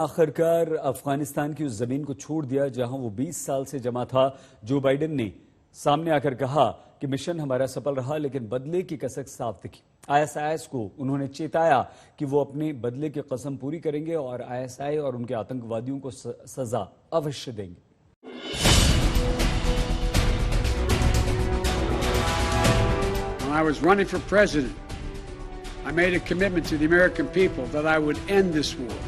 आखिरकार अफगानिस्तान की उस जमीन को छोड़ दिया जहां वो 20 साल से जमा था। जो बाइडेन ने सामने आकर कहा कि मिशन हमारा सफल रहा, लेकिन बदले की कसक साफ दिखी। आईएसआईएस को उन्होंने चेताया कि वो अपने बदले की कसम पूरी करेंगे और आईएसआई और उनके आतंकवादियों को सजा अवश्य देंगे। When I was running for president, I made a commitment to the American people that I would end this war.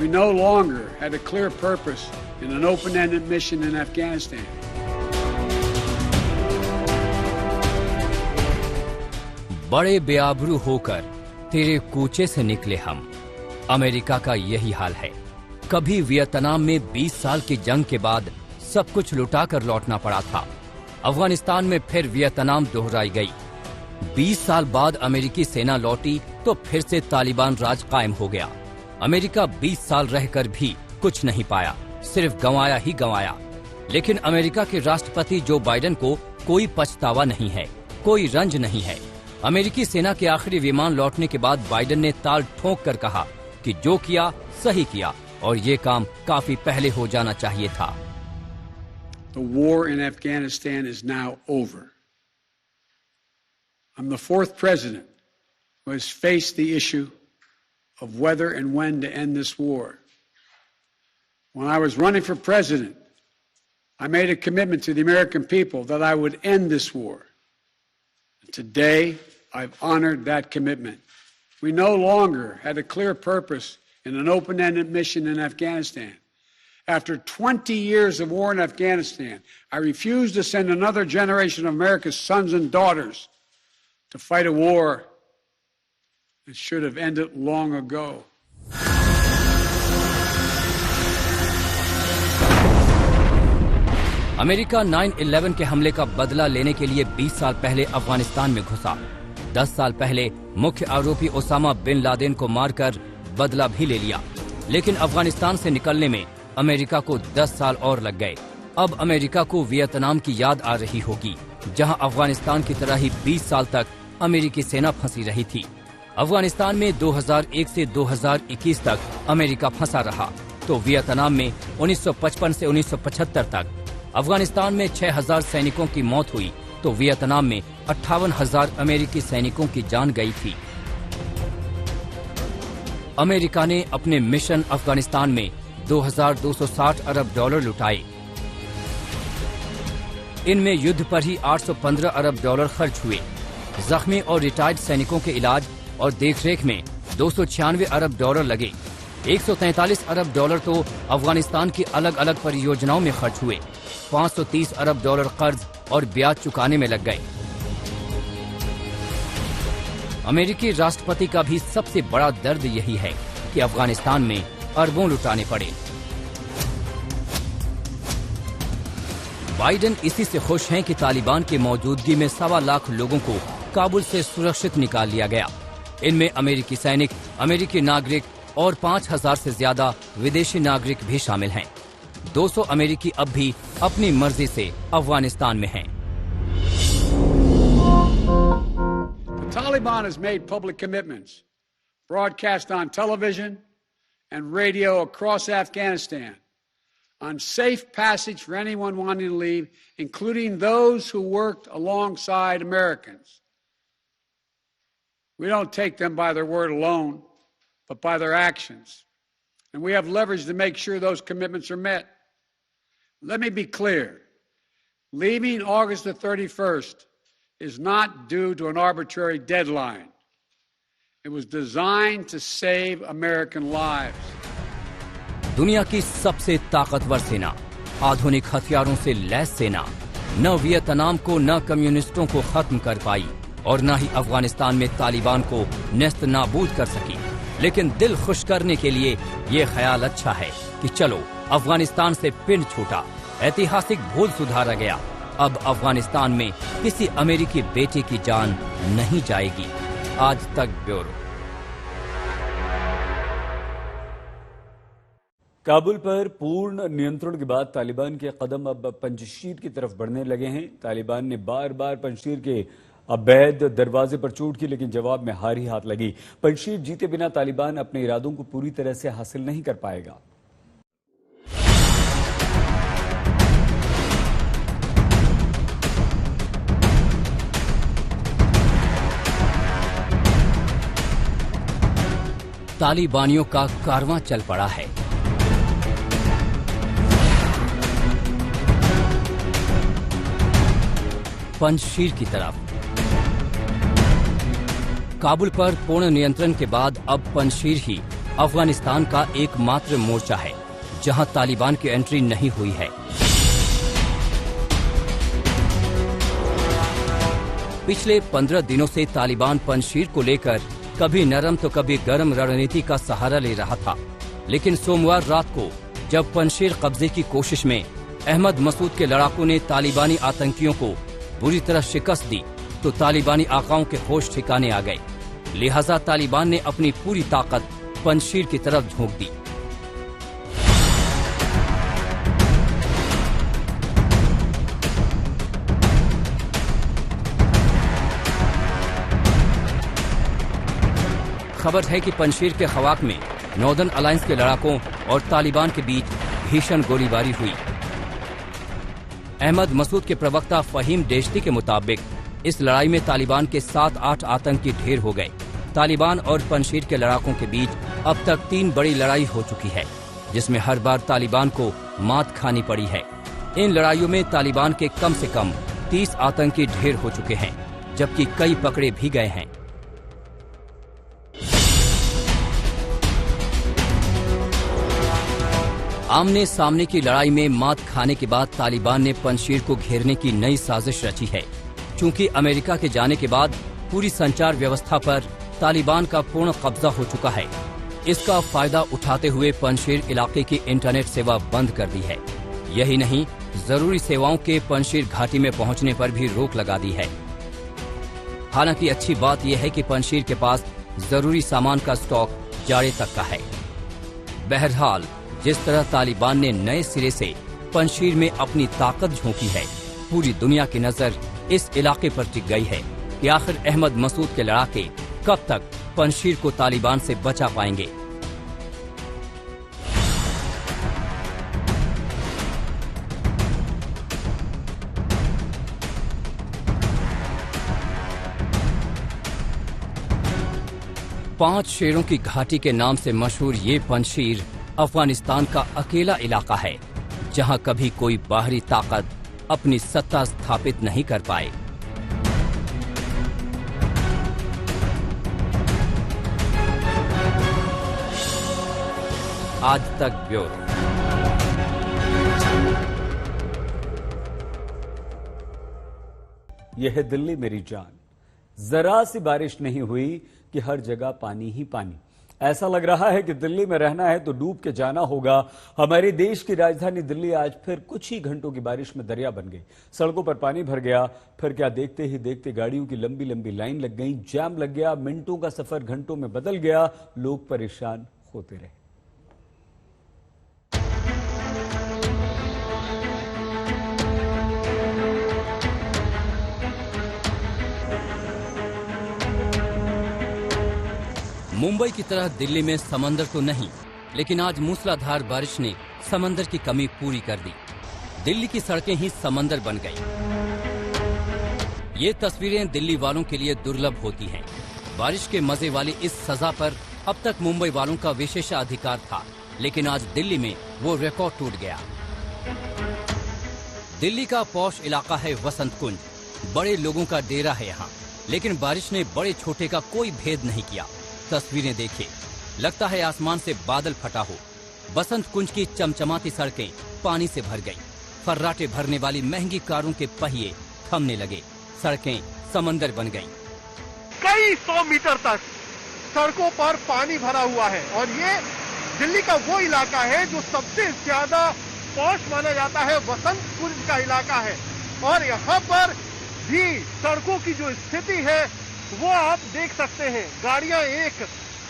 We no longer had a clear purpose in an open-ended mission in Afghanistan. बड़े बेआबरू होकर तेरे कूचे से निकले हम। America का यही हाल है। कभी वियतनाम में 20 साल की जंग के बाद सब कुछ लुटाकर लौटना पड़ा था। अफगानिस्तान में फिर वियतनाम दोहराई गई। 20 साल बाद अमेरिकी सेना लौटी तो फिर से तालिबान राज कायम हो गया। अमेरिका 20 साल रहकर भी कुछ नहीं पाया, सिर्फ गंवाया ही गंवाया। लेकिन अमेरिका के राष्ट्रपति जो बाइडेन को कोई पछतावा नहीं है, कोई रंज नहीं है। अमेरिकी सेना के आखिरी विमान लौटने के बाद बाइडेन ने ताल ठोंक कर कहा कि जो किया सही किया और ये काम काफी पहले हो जाना चाहिए था। The war in Afghanistan is now over. I'm the fourth president who has faced the issue of whether and when to end this war. When I was running for president, I made a commitment to the American people that I would end this war. Today, I've honored that commitment. We no longer had a clear purpose in an open-ended mission in Afghanistan. After 20 years of war in Afghanistan, I refuse to send another generation of America's sons and daughters to fight a war that should have ended long ago. America 9/11 के हमले का बदला लेने के लिए 20 साल पहले अफगानिस्तान में घुसा। 10 साल पहले मुख्य आरोपी ओसामा बिन लादेन को मारकर बदला भी ले लिया। लेकिन अफगानिस्तान से निकलने में अमेरिका को 10 साल और लग गए। अब अमेरिका को वियतनाम की याद आ रही होगी, जहां अफगानिस्तान की तरह ही 20 साल तक अमेरिकी सेना फंसी रही थी। अफगानिस्तान में 2001 से 2021 तक अमेरिका फंसा रहा, तो वियतनाम में 1955 से 1975 तक। अफगानिस्तान में 6000 सैनिकों की मौत हुई, तो वियतनाम में 58,000 अमेरिकी सैनिकों की जान गई थी। अमेरिका ने अपने मिशन अफगानिस्तान में 2260 अरब डॉलर लुटाए। इनमें युद्ध पर ही 815 अरब डॉलर खर्च हुए। जख्मी और रिटायर्ड सैनिकों के इलाज और देखरेख में 296 अरब डॉलर लगे। 143 अरब डॉलर तो अफगानिस्तान की अलग अलग परियोजनाओं में खर्च हुए। 530 अरब डॉलर कर्ज और ब्याज चुकाने में लग गए। अमेरिकी राष्ट्रपति का भी सबसे बड़ा दर्द यही है कि अफगानिस्तान में अरबों लुटाने पड़े। बाइडेन इसी से खुश हैं कि तालिबान की मौजूदगी में 1.25 लाख लोगों को काबुल से सुरक्षित निकाल लिया गया। इनमें अमेरिकी सैनिक, अमेरिकी नागरिक और 5000 से ज्यादा विदेशी नागरिक भी शामिल हैं। 200 अमेरिकी अब भी अपनी मर्जी से अफगानिस्तान में हैं। The Taliban has made public commitments, broadcast on television and radio across Afghanistan, on safe passage for anyone wanting to leave, including those who worked alongside Americans. We don't take them by their word alone, but by their actions. And we have leverage to make sure those commitments are met. Let me be clear. Leaving August the 31st is not due to an arbitrary deadline. It was designed to save American lives. दुनिया की सबसे ताकतवर सेना, आधुनिक हथियारों से lace सेना, न वियतनाम को न कम्युनिस्टों को खत्म कर पाई और न ही अफगानिस्तान में तालिबान को नेस्त नाबूद कर सकी। लेकिन दिल खुश करने के लिए ये ख्याल अच्छा है कि चलो अफगानिस्तान से पिंड छूटा, ऐतिहासिक भूल सुधारा गया। अब अफगानिस्तान में किसी अमेरिकी बेटे की जान नहीं जाएगी। आज तक ब्यूरो। काबुल पर पूर्ण नियंत्रण के बाद तालिबान के कदम अब पंजशीर की तरफ बढ़ने लगे हैं। तालिबान ने बार बार पंजशीर के अब बैद दरवाजे पर चोट की, लेकिन जवाब में हार ही हाथ लगी। पंजशीर जीते बिना तालिबान अपने इरादों को पूरी तरह से हासिल नहीं कर पाएगा। तालिबानियों का कारवां चल पड़ा है। पंजशीर की तरफ। काबुल पर पूर्ण नियंत्रण के बाद अब पंजशीर ही अफगानिस्तान का एकमात्र मोर्चा है जहां तालिबान की एंट्री नहीं हुई है। पिछले 15 दिनों से तालिबान पंजशीर को लेकर कभी नरम तो कभी गर्म रणनीति का सहारा ले रहा था, लेकिन सोमवार रात को जब पंजशीर कब्जे की कोशिश में अहमद मसूद के लड़ाकों ने तालिबानी आतंकियों को बुरी तरह शिकस्त दी तो तालिबानी आकाओं के होश ठिकाने आ गए। लिहाजा तालिबान ने अपनी पूरी ताकत पंजशीर की तरफ झोंक दी। खबर है कि पंजशीर के खवाक में नॉर्दर्न अलायंस के लड़ाकों और तालिबान के बीच भीषण गोलीबारी हुई। अहमद मसूद के प्रवक्ता फहीम डेश्ती के मुताबिक इस लड़ाई में तालिबान के 7-8 आतंकी ढेर हो गए। तालिबान और पंजशीर के लड़ाकों के बीच अब तक 3 बड़ी लड़ाई हो चुकी है, जिसमें हर बार तालिबान को मात खानी पड़ी है। इन लड़ाइयों में तालिबान के कम से कम 30 आतंकी ढेर हो चुके हैं, जबकि कई पकड़े भी गए हैं। आमने सामने की लड़ाई में मात खाने के बाद तालिबान ने पंजशीर को घेरने की नई साजिश रची है। चूंकि अमेरिका के जाने के बाद पूरी संचार व्यवस्था पर तालिबान का पूर्ण कब्जा हो चुका है, इसका फायदा उठाते हुए पंजशीर इलाके की इंटरनेट सेवा बंद कर दी है। यही नहीं, जरूरी सेवाओं के पंजशीर घाटी में पहुंचने पर भी रोक लगा दी है। हालांकि अच्छी बात यह है कि पंजशीर के पास जरूरी सामान का स्टॉक जाड़े तक का है। बहरहाल, जिस तरह तालिबान ने नए सिरे से पंजशीर में अपनी ताकत झोंकी है, पूरी दुनिया की नजर इस इलाके पर टिक गई है कि आखिर अहमद मसूद के लड़ाके कब तक पंजशीर को तालिबान से बचा पाएंगे। पांच शेरों की घाटी के नाम से मशहूर ये पंजशीर अफगानिस्तान का अकेला इलाका है जहां कभी कोई बाहरी ताकत अपनी सत्ता स्थापित नहीं कर पाए। आज तक ब्यूरो। यह है दिल्ली मेरी जान। जरा सी बारिश नहीं हुई कि हर जगह पानी ही पानी। ऐसा लग रहा है कि दिल्ली में रहना है तो डूब के जाना होगा। हमारे देश की राजधानी दिल्ली आज फिर कुछ ही घंटों की बारिश में दरिया बन गई। सड़कों पर पानी भर गया। फिर क्या, देखते ही देखते गाड़ियों की लंबी लंबी लाइन लग गई, जैम लग गया, मिनटों का सफर घंटों में बदल गया, लोग परेशान होते रहे। मुंबई की तरह दिल्ली में समंदर तो नहीं, लेकिन आज मूसलाधार बारिश ने समंदर की कमी पूरी कर दी। दिल्ली की सड़कें ही समंदर बन गईं। ये तस्वीरें दिल्ली वालों के लिए दुर्लभ होती हैं। बारिश के मजे वाली इस सजा पर अब तक मुंबई वालों का विशेषाधिकार था, लेकिन आज दिल्ली में वो रिकॉर्ड टूट गया। दिल्ली का पॉश इलाका है वसंत कुंज, बड़े लोगों का डेरा है यहाँ, लेकिन बारिश ने बड़े छोटे का कोई भेद नहीं किया। तस्वीरें देखिए, लगता है आसमान से बादल फटा हो। बसंत कुंज की चमचमाती सड़कें पानी से भर गईं। फर्राटे भरने वाली महंगी कारों के पहिए थमने लगे। सड़कें समंदर बन गईं। कई 100 मीटर तक सड़कों पर पानी भरा हुआ है और ये दिल्ली का वो इलाका है जो सबसे ज्यादा पॉश माना जाता है। वसंत कुंज का इलाका है और यहाँ पर भी सड़कों की जो स्थिति है वो आप देख सकते हैं। गाड़ियां एक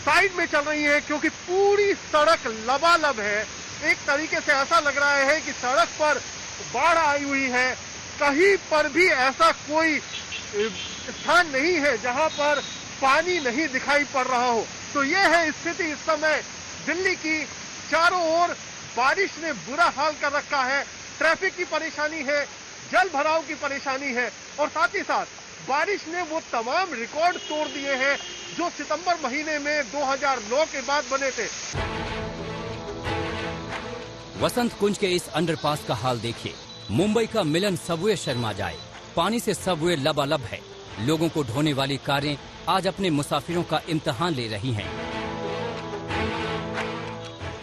साइड में चल रही हैं क्योंकि पूरी सड़क लबालब है। एक तरीके से ऐसा लग रहा है कि सड़क पर बाढ़ आई हुई है। कहीं पर भी ऐसा कोई स्थान नहीं है जहां पर पानी नहीं दिखाई पड़ रहा हो। तो ये है स्थिति इस समय दिल्ली की। चारों ओर बारिश ने बुरा हाल कर रखा है, ट्रैफिक की परेशानी है, जल भराव की परेशानी है और साथ ही साथ बारिश ने वो तमाम रिकॉर्ड तोड़ दिए हैं जो सितंबर महीने में 2009 के बाद बने थे। वसंत कुंज के इस अंडरपास का हाल देखिए। मुंबई का मिलन सबवे शर्मा जाए। पानी से सबवे लबालब है। लोगों को ढोने वाली कारें आज अपने मुसाफिरों का इम्तिहान ले रही हैं।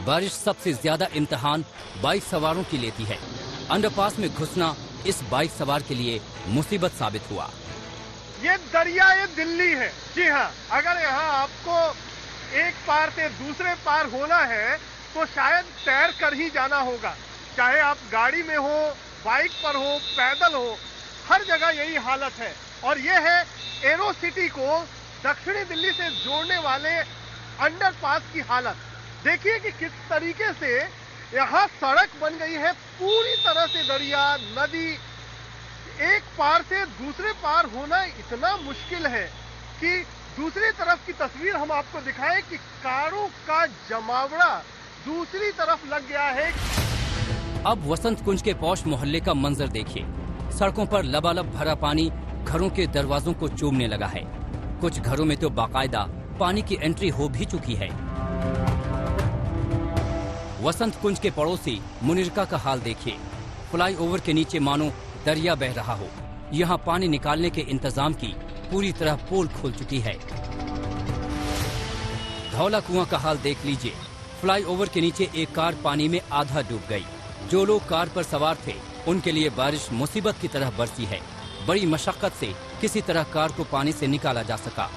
बारिश सबसे ज्यादा इम्तिहान बाइक सवारों की लेती है। अंडरपास में घुसना इस बाइक सवार के लिए मुसीबत साबित हुआ। ये दरियाए दिल्ली है। जी हाँ, अगर यहाँ आपको एक पार से दूसरे पार होना है तो शायद तैर कर ही जाना होगा, चाहे आप गाड़ी में हो, बाइक पर हो, पैदल हो, हर जगह यही हालत है। और ये है एरो सिटी को दक्षिणी दिल्ली से जोड़ने वाले अंडरपास की हालत। देखिए कि किस तरीके से यहाँ सड़क बन गई है, पूरी तरह से दरिया, नदी। एक पार से दूसरे पार होना इतना मुश्किल है कि दूसरी तरफ की तस्वीर हम आपको दिखाएं कि कारों का जमावड़ा दूसरी तरफ लग गया है। अब वसंत कुंज के पौष मोहल्ले का मंजर देखिए। सड़कों पर लबालब भरा पानी घरों के दरवाजों को चूमने लगा है। कुछ घरों में तो बाकायदा पानी की एंट्री हो भी चुकी है। वसंत कुंज के पड़ोसी मुनिरका का हाल देखिए। फ्लाईओवर के नीचे मानो दरिया बह रहा हो। यहाँ पानी निकालने के इंतजाम की पूरी तरह पोल खुल चुकी है। धौला कुआं का हाल देख लीजिए। फ्लाईओवर के नीचे एक कार पानी में आधा डूब गई। जो लोग कार पर सवार थे उनके लिए बारिश मुसीबत की तरह बरसी है। बड़ी मशक्कत से किसी तरह कार को पानी से निकाला जा सका।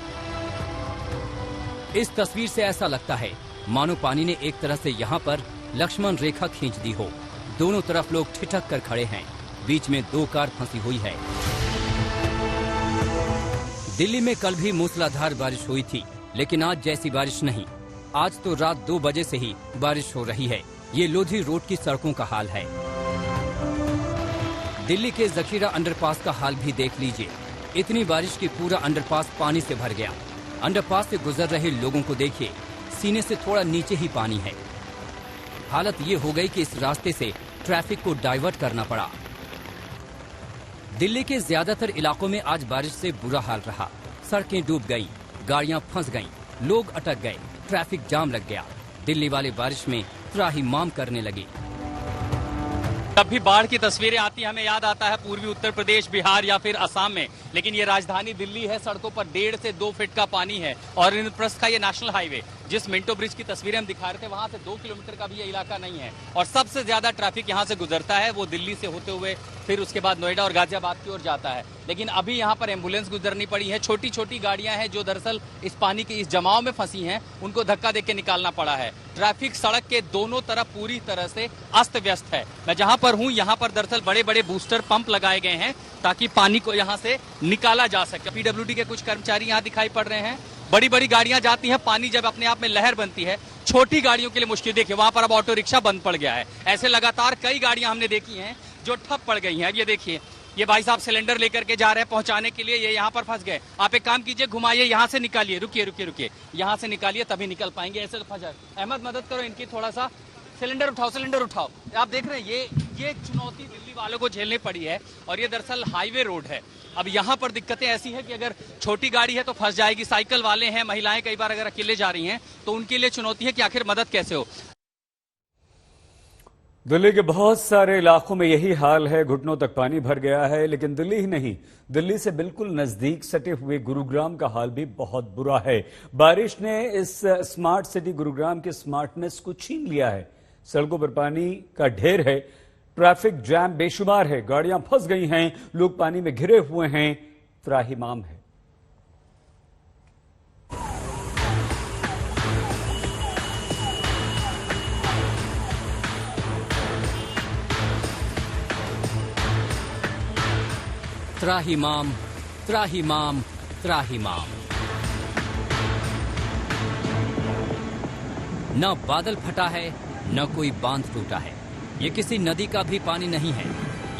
इस तस्वीर से ऐसा लगता है मानो पानी ने एक तरह से यहाँ पर लक्ष्मण रेखा खींच दी हो। दोनों तरफ लोग ठिठक कर खड़े हैं। बीच में दो कार फंसी हुई है। दिल्ली में कल भी मूसलाधार बारिश हुई थी, लेकिन आज जैसी बारिश नहीं। आज तो रात 2 बजे से ही बारिश हो रही है। ये लोधी रोड की सड़कों का हाल है। दिल्ली के जखीरा अंडरपास का हाल भी देख लीजिए। इतनी बारिश की पूरा अंडरपास पानी से भर गया। अंडरपास से गुजर रहे लोगों को देखिए, सीने से थोड़ा नीचे ही पानी है। हालत ये हो गई कि इस रास्ते से ट्रैफिक को डाइवर्ट करना पड़ा। दिल्ली के ज्यादातर इलाकों में आज बारिश से बुरा हाल रहा। सड़कें डूब गईं, गाड़ियां फंस गईं, लोग अटक गए, ट्रैफिक जाम लग गया। दिल्ली वाले बारिश में त्राहिमाम करने लगे। जब भी बाढ़ की तस्वीरें आती हैं हमें याद आता है पूर्वी उत्तर प्रदेश, बिहार या फिर असम में, लेकिन ये राजधानी दिल्ली है। सड़कों पर 1.5 से 2 फीट का पानी है और इंद्रप्रस्थ का ये नेशनल हाईवे, जिस मिंटो ब्रिज की तस्वीरें हम दिखा रहे थे, वहां से 2 किलोमीटर का भी ये इलाका नहीं है। और सबसे ज्यादा ट्रैफिक यहाँ से गुजरता है वो दिल्ली से होते हुए फिर उसके बाद नोएडा और गाजियाबाद की ओर जाता है। लेकिन अभी यहाँ पर एम्बुलेंस गुजरनी पड़ी है। छोटी छोटी गाड़ियां हैं जो दरअसल इस पानी के इस जमाव में फंसी हैं, उनको धक्का देके निकालना पड़ा है। ट्रैफिक सड़क के दोनों तरफ पूरी तरह से अस्त व्यस्त है। मैं जहां पर हूं यहाँ पर दरअसल बड़े बड़े बूस्टर पंप लगाए गए हैं ताकि पानी को यहाँ से निकाला जा सके। पीडब्ल्यूडी के कुछ कर्मचारी यहाँ दिखाई पड़ रहे हैं। बड़ी बड़ी गाड़ियां जाती हैं, पानी जब अपने आप में लहर बनती है, छोटी गाड़ियों के लिए मुश्किल। देखिए वहां पर अब ऑटो रिक्शा बंद पड़ गया है। ऐसे लगातार कई गाड़ियां हमने देखी हैं जो ठप पड़ गई हैं। ये देखिए, ये भाई साहब सिलेंडर लेकर के जा रहे हैं पहुंचाने के लिए, ये यहाँ पर फंस गए। आप एक काम कीजिए, घुमाइए, यहाँ से निकालिए। रुकिए रुकिए रुकिए, यहाँ से निकालिए तभी निकल पाएंगे, ऐसे तो फंस जाए। अहमद मदद करो इनकी, थोड़ा सा सिलेंडर उठाओ, सिलेंडर उठाओ। आप देख रहे हैं ये चुनौती दिल्ली वालों को झेलनी पड़ी है और ये दरअसल हाईवे रोड है। अब यहाँ पर दिक्कतें ऐसी है कि अगर छोटी गाड़ी है तो फंस जाएगी, साइकिल वाले हैं, महिलाएं कई बार अगर अकेले जा रही हैं तो उनके लिए चुनौती है कि आखिर मदद कैसे हो। दिल्ली के बहुत सारे इलाकों में यही हाल है, घुटनों तक पानी भर गया है। लेकिन दिल्ली ही नहीं, दिल्ली से बिल्कुल नजदीक सटे हुए गुरुग्राम का हाल भी बहुत बुरा है। बारिश ने इस स्मार्ट सिटी गुरुग्राम की स्मार्टनेस को छीन लिया है। सड़कों पर पानी का ढेर है, ट्रैफिक जैम बेशुमार है, गाड़ियां फंस गई हैं, लोग पानी में घिरे हुए हैं, त्राहिमाम है। त्राहिमाम, त्राहिमाम, त्राहिमाम। न बादल फटा है, न कोई बांध टूटा है। ये किसी नदी का भी पानी नहीं है,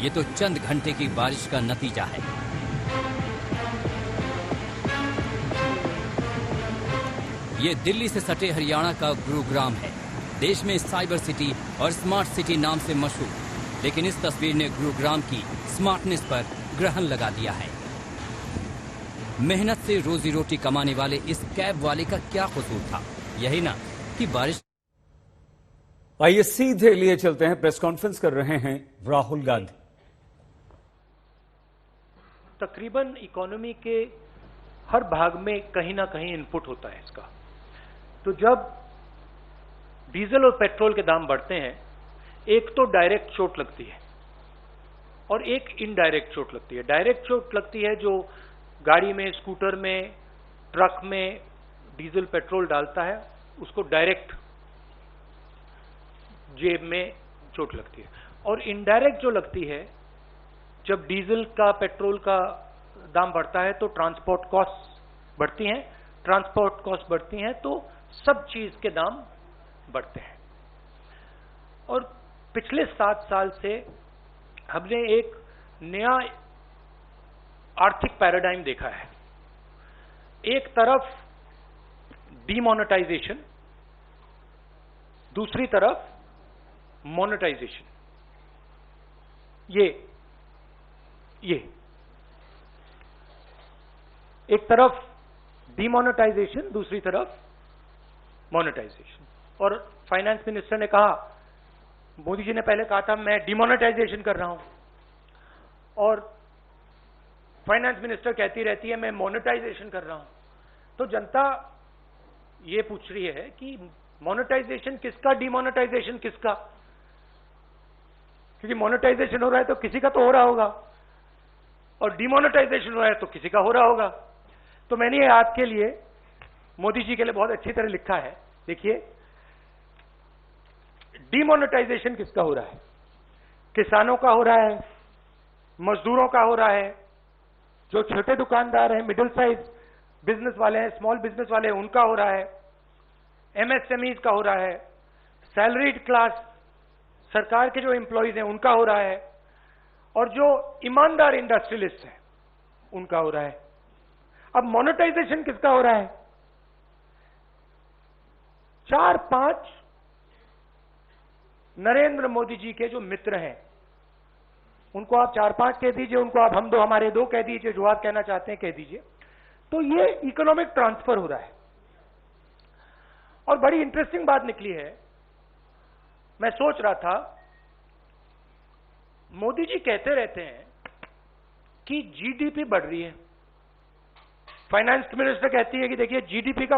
ये तो चंद घंटे की बारिश का नतीजा है। ये दिल्ली से सटे हरियाणा का गुरुग्राम है। देश में साइबर सिटी और स्मार्ट सिटी नाम से मशहूर, लेकिन इस तस्वीर ने गुरुग्राम की स्मार्टनेस पर ग्रहण लगा दिया है। मेहनत से रोजी रोटी कमाने वाले इस कैब वाले का क्या कसूर था? यही ना कि बारिश। आइए सीधे लिए चलते हैं, प्रेस कॉन्फ्रेंस कर रहे हैं राहुल गांधी। तकरीबन इकोनॉमी के हर भाग में कहीं ना कहीं इनपुट होता है इसका। तो जब डीजल और पेट्रोल के दाम बढ़ते हैं, एक तो डायरेक्ट चोट लगती है और एक इनडायरेक्ट चोट लगती है। डायरेक्ट चोट लगती है जो गाड़ी में, स्कूटर में, ट्रक में डीजल पेट्रोल डालता है, उसको डायरेक्ट जेब में चोट लगती है। और इनडायरेक्ट जो लगती है, जब डीजल का, पेट्रोल का दाम बढ़ता है तो ट्रांसपोर्ट कॉस्ट बढ़ती हैं। ट्रांसपोर्ट कॉस्ट बढ़ती हैं तो सब चीज के दाम बढ़ते हैं। और पिछले 7 साल से हमने एक नया आर्थिक पैराडाइम देखा है। एक तरफ डीमोनेटाइजेशन, दूसरी तरफ मोनेटाइजेशन। ये एक तरफ डीमोनेटाइजेशन, दूसरी तरफ मोनेटाइजेशन। और फाइनेंस मिनिस्टर ने कहा, मोदी जी ने पहले कहा था मैं डीमोनेटाइजेशन कर रहा हूं, और फाइनेंस मिनिस्टर कहती रहती है मैं मोनेटाइजेशन कर रहा हूं। तो जनता ये पूछ रही है कि मोनेटाइजेशन किसका, डीमोनेटाइजेशन किसका? क्योंकि मोनेटाइजेशन हो रहा है तो किसी का तो हो रहा होगा, और डीमोनेटाइजेशन हो रहा है तो किसी का हो रहा होगा। तो मैंने ये आपके लिए, मोदी जी के लिए बहुत अच्छी तरह लिखा है। देखिए, डीमोनेटाइजेशन किसका हो रहा है? किसानों का हो रहा है, मजदूरों का हो रहा है, जो छोटे दुकानदार हैं, मिडिल साइज बिजनेस वाले हैं, स्मॉल बिजनेस वाले हैं, उनका हो रहा है, एमएसएमईज का हो रहा है, सैलरीड क्लास, सरकार के जो एम्प्लॉइज हैं उनका हो रहा है, और जो ईमानदार इंडस्ट्रियलिस्ट हैं उनका हो रहा है। अब मोनेटाइजेशन किसका हो रहा है? 4-5 नरेंद्र मोदी जी के जो मित्र हैं, उनको आप 4-5 कह दीजिए, उनको आप हम दो, हमारे दो कह दीजिए, जो आप कहना चाहते हैं कह दीजिए। तो ये इकोनॉमिक ट्रांसफर हो रहा है। और बड़ी इंटरेस्टिंग बात निकली है, मैं सोच रहा था, मोदी जी कहते रहते हैं कि जीडीपी बढ़ रही है, फाइनेंस मिनिस्टर कहती है कि देखिए जीडीपी का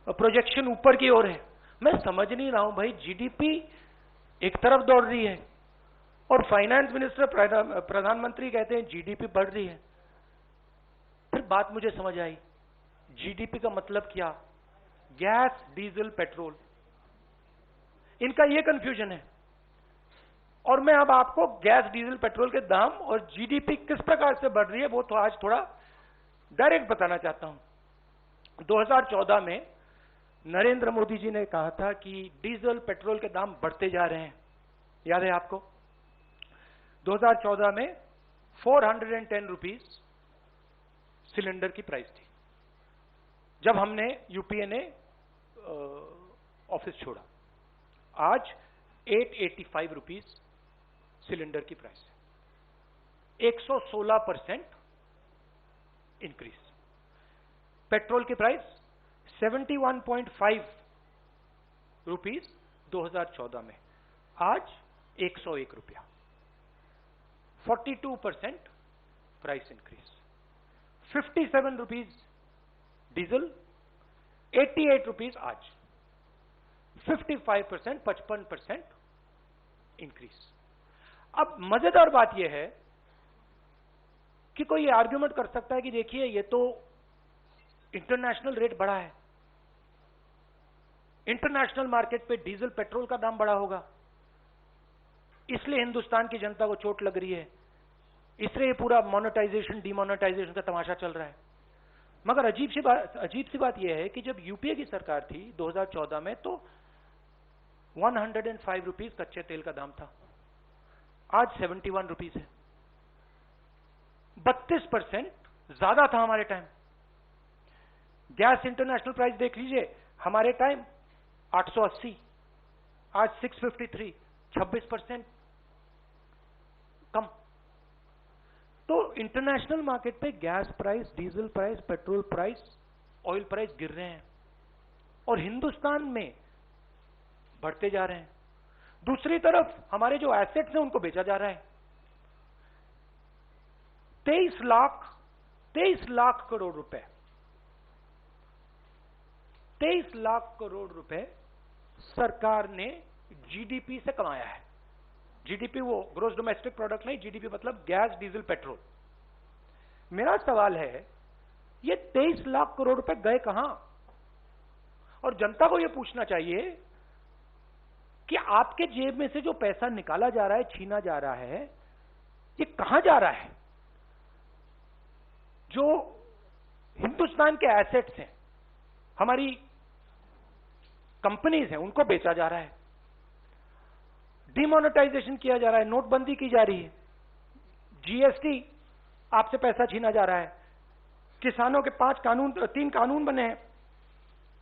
प्रोजेक्शन ऊपर की ओर है। मैं समझ नहीं रहा हूं भाई, जीडीपी एक तरफ दौड़ रही है और फाइनेंस मिनिस्टर, प्रधानमंत्री कहते हैं जीडीपी बढ़ रही है। फिर बात मुझे समझ आई, जीडीपी का मतलब क्या? गैस, डीजल, पेट्रोल, इनका ये कंफ्यूजन है। और मैं अब आपको गैस, डीजल, पेट्रोल के दाम और जीडीपी किस प्रकार से बढ़ रही है वो तो आज थोड़ा डायरेक्ट बताना चाहता हूं। 2014 में नरेंद्र मोदी जी ने कहा था कि डीजल, पेट्रोल के दाम बढ़ते जा रहे हैं, याद है आपको? 2014 में 410 रुपीज सिलेंडर की प्राइस थी जब हमने, यूपीए ने ऑफिस छोड़ा। आज 885 रुपीज सिलेंडर की प्राइस है, 116% इंक्रीज। पेट्रोल की प्राइस 71.5 रुपीज 2014 में, आज 101 रुपया, 42% price increase. 57 rupees diesel, 88 rupees आज, 55%, 55% इंक्रीज। अब मजेदार बात यह है कि कोई आर्ग्यूमेंट कर सकता है कि देखिए ये तो इंटरनेशनल रेट बढ़ा है, इंटरनेशनल मार्केट पे डीजल, पेट्रोल का दाम बढ़ा होगा, इसलिए हिंदुस्तान की जनता को चोट लग रही है, इसलिए ये पूरा मोनेटाइजेशन, डीमोनेटाइजेशन का तमाशा चल रहा है। मगर अजीब सी बात यह है कि जब यूपीए की सरकार थी 2014 में, तो 105 रुपीज कच्चे तेल का दाम था, आज 71 रुपीज है, 32% ज्यादा था हमारे टाइम। गैस इंटरनेशनल प्राइस देख लीजिए, हमारे टाइम 880, आज 653, 26% कम। तो इंटरनेशनल मार्केट पे gas price, diesel price, petrol price, oil price गिर रहे हैं और हिंदुस्तान में बढ़ते जा रहे हैं। दूसरी तरफ हमारे जो एसेट्स हैं उनको बेचा जा रहा है। 23 लाख करोड़ रुपए, 23 लाख करोड़ रुपए सरकार ने जीडीपी से कमाया है। जीडीपी वो ग्रोस डोमेस्टिक प्रोडक्ट नहीं, जीडीपी मतलब गैस, डीजल, पेट्रोल। मेरा सवाल है, ये 23 लाख करोड़ रुपए गए कहां? और जनता को यह पूछना चाहिए कि आपके जेब में से जो पैसा निकाला जा रहा है, छीना जा रहा है, ये कहां जा रहा है? जो हिंदुस्तान के एसेट्स हैं, हमारी कंपनीज हैं, उनको बेचा जा रहा है, डिमोनेटाइजेशन किया जा रहा है, नोटबंदी की जा रही है, जीएसटी आपसे पैसा छीना जा रहा है, किसानों के 3 कानून बने हैं,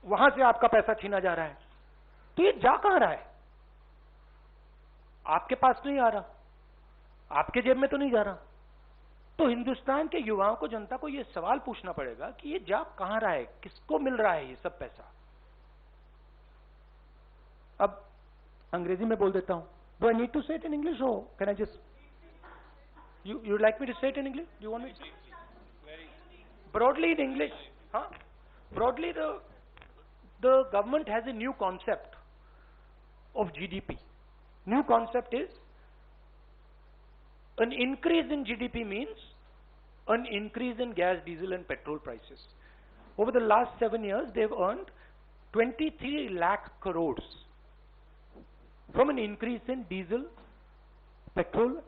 वहां से आपका पैसा छीना जा रहा है। तो ये जा कहां रहा है? आपके पास नहीं आ रहा, आपके जेब में तो नहीं जा रहा। तो हिंदुस्तान के युवाओं को, जनता को यह सवाल पूछना पड़ेगा कि ये जा कहां रहा है, किसको मिल रहा है ये सब पैसा। अब अंग्रेजी में बोल देता हूं। Do I need to say it in English और can I just you like me to say it in English? You want me broadly in English? हाँ, broadly the government has a new concept of GDP. New concept is an increase in GDP means an increase in gas, diesel and petrol prices. Over the last 7 years, they've earned 23 lakh crores from an increase in diesel, petrol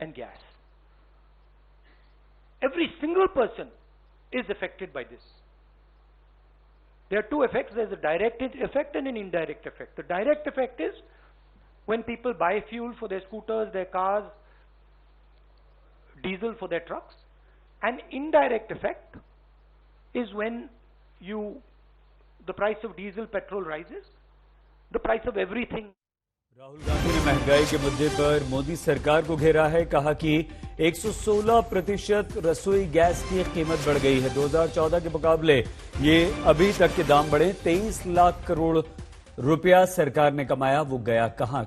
and gas. Every single person is affected by this. There are two effects. There's a direct effect and an indirect effect. The direct effect is when people buy fuel for their scooters, their cars, diesel for their trucks. An indirect effect is when the price of diesel, petrol rises, the price of everything. Rahul Gandhi ने महंगाई के मुद्दे पर मोदी सरकार को घेरा है। कहा कि 116% रसोई गैस की कीमत बढ़ गई है। 2014 के मुकाबले ये अभी तक के दाम बढ़े। 23 लाख करोड़ रुपया सरकार ने कमाया, वो गया कहां?